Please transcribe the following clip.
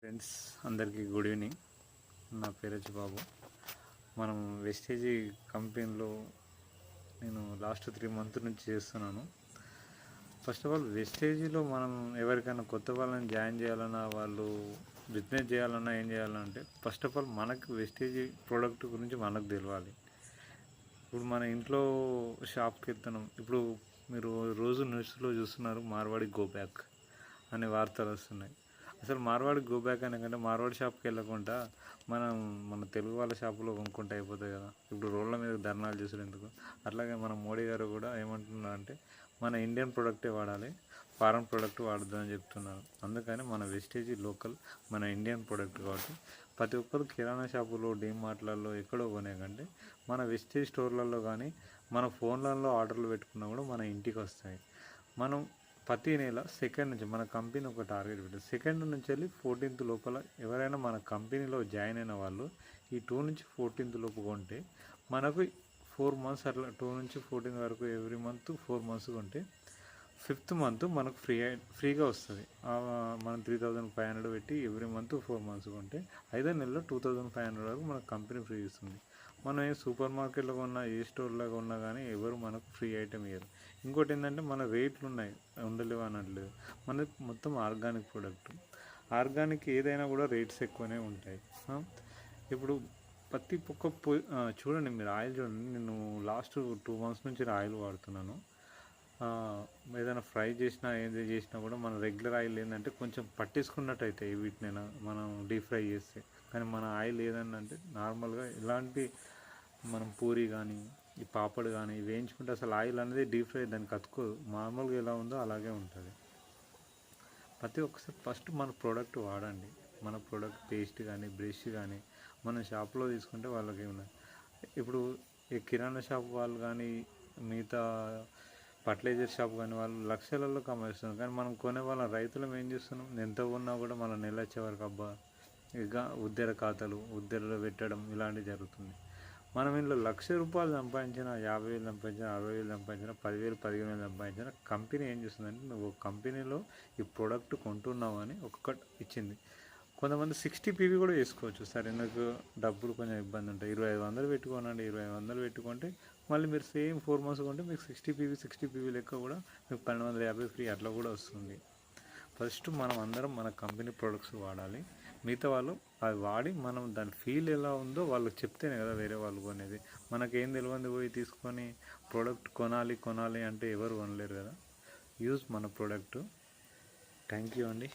Friends అందరికీ good evening. నా పేరు వచ్చి బాబు. మనం వెస్టేజీ కంపెనీలో నేను లాస్ట్ 3 months నుంచి చేస్తున్నాను. ఫస్ట్ ఆఫ్ ఆల్ వెస్టేజీలో మనం ఎవరికైనా కొత్త వాళ్ళని జాయిన్ చేయాలన్నా, వాళ్ళు బిజినెస్ చేయాలన్నా, ఏం చేయాలంటే ఫస్ట్ ఆఫ్ ఆల్ మనకు వెస్టేజీ ప్రోడక్ట్ గురించి మనకు తెలియాలి. ఇప్పుడు మన ఇంట్లో షాప్కి వెళ్తున్నాం. ఇప్పుడు మీరు రోజు న్యూస్లో చూస్తున్నారు, మార్వాడి గో బ్యాక్ అనే వార్తలు వస్తున్నాయి. అసలు మార్వాడి గో బ్యాక్ అనే కంటే మార్వాడి షాప్కి వెళ్ళకుండా మన తెలుగు వాళ్ళ షాపులో కొనుక్కుంటే అయిపోతుంది కదా. ఇప్పుడు రోడ్ల మీద ధర్నాలు చేసారు ఎందుకు? అట్లాగే మన మోడీ గారు కూడా ఏమంటున్నారంటే మన ఇండియన్ ప్రోడక్టే వాడాలి, ఫారెన్ ప్రోడక్ట్ వాడద్దని చెప్తున్నారు. అందుకని మన వెస్టేజీ లోకల్ మన ఇండియన్ ప్రోడక్ట్ కాబట్టి ప్రతి ఒక్కరు కిరాణా షాపులో, డీమార్ట్లలో ఎక్కడో కొనే కంటే మన వెస్టేజ్ స్టోర్లలో కానీ మన ఫోన్లలో ఆర్డర్లు పెట్టుకున్నా కూడా మన ఇంటికి వస్తాయి. మనం ప్రతి నెల 2nd నుంచి మన కంపెనీ ఒక టార్గెట్ పెట్టింది. 2nd నుంచి వెళ్ళి 14th లోపల ఎవరైనా మన కంపెనీలో జాయిన్ అయిన వాళ్ళు ఈ 2 నుంచి 14th లోపు కొంటే మనకు 4 months అట్లా 2 నుంచి 14 వరకు ఎవ్రీ మంత్ 4 months కొంటే 5th month మనకు ఫ్రీగా వస్తుంది. మనం 3500 పెట్టి ఎవ్రీ మంత్ 4 months కొంటే 5వ నెలలో 2500 వరకు మనకు కంపెనీ ఫ్రీ ఇస్తుంది. మనం ఏ సూపర్ మార్కెట్లో కొన్నా, ఏ స్టోర్లో కొన్నా కానీ ఎవరు మనకు ఫ్రీ ఐటమ్ ఇవ్వరు. ఇంకోటి ఏంటంటే మన రేట్లు ఉన్నాయి, ఉండలేవు అనట్లేదు. మనకు మొత్తం ఆర్గానిక్ ప్రోడక్ట్. ఆర్గానిక్ ఏదైనా కూడా రేట్స్ ఎక్కువనే ఉంటాయి. ఇప్పుడు ప్రతి ఒక్క చూడండి, మీరు ఆయిల్ చూడండి. నేను లాస్ట్ 2 months నుంచి ఆయిల్ వాడుతున్నాను. ఏదైనా ఫ్రై చేసినా ఏది చేసినా కూడా మన రెగ్యులర్ ఆయిల్ ఏంటంటే కొంచెం పట్టేసుకున్నట్టు అవుతాయి వీటినైనా మనం డీప్ ఫ్రై చేస్తే. కానీ మన ఆయిల్ ఏదన్నా అంటే నార్మల్గా ఇలాంటి మనం పూరి కానీ ఈ పాపడ్ కానీ వేయించుకుంటే అసలు ఆయిల్ అనేది డీప్ ఫ్రై దానికి అతుకోదు. నార్మల్గా ఎలా ఉందో అలాగే ఉంటుంది. ప్రతి ఒక్కసారి ఫస్ట్ మన ప్రోడక్ట్ వాడండి. మన ప్రోడక్ట్ పేస్ట్ కానీ బ్రష్ కానీ మన షాప్లో తీసుకుంటే వాళ్ళకి ఏమన్నా ఇప్పుడు ఈ కిరాణా షాప్ వాళ్ళు కానీ మిగతా ఫర్టిలైజర్ షాప్ కానీ వాళ్ళు లక్షలలో కమాయిస్తున్నారు. కానీ మనం కొనే వాళ్ళ రైతులం ఏం చేస్తున్నాం, ఎంత కొన్నా కూడా మన నెల వచ్చే వరకు అబ్బా ఇక ఉద్దెర ఖాతాలు ఉద్దెరలో పెట్టడం ఇలాంటివి జరుగుతుంది. మనం ఇంట్లో ₹1,00,000 సంపాదించిన, 50,000 సంపాదించిన, 60,000 సంపాదించిన, 10,000 15,000 సంపాదించిన కంపెనీ ఏం చేస్తుందంటే నువ్వు కంపెనీలో ఈ ప్రోడక్ట్ కొంటున్నావు అని ఒక్కటి ఇచ్చింది. కొంతమంది 60 PV కూడా చేసుకోవచ్చు. సరే నాకు డబ్బులు కొంచెం ఇబ్బంది ఉంటాయి, 2,500 పెట్టుకోనండి. 2,500 పెట్టుకుంటే మళ్ళీ మీరు సేమ్ 4 months కొంటే మీకు 60 PV లెక్క కూడా మీకు 1,250 ఫ్రీ అట్లా కూడా వస్తుంది. ఫస్ట్ మనం అందరం మన కంపెనీ ప్రొడక్ట్స్ వాడాలి. మిగతా వాళ్ళు అది వాడి మనం దాని ఫీల్ ఎలా ఉందో వాళ్ళకి చెప్తేనే కదా వేరే వాళ్ళు కొనేది. మనకేం తెలియదు పోయి తీసుకొని ప్రోడక్ట్ కొనాలి అంటే ఎవరు కొనలేరు కదా. యూజ్ మన ప్రోడక్ట్. థ్యాంక్ యూ అండి.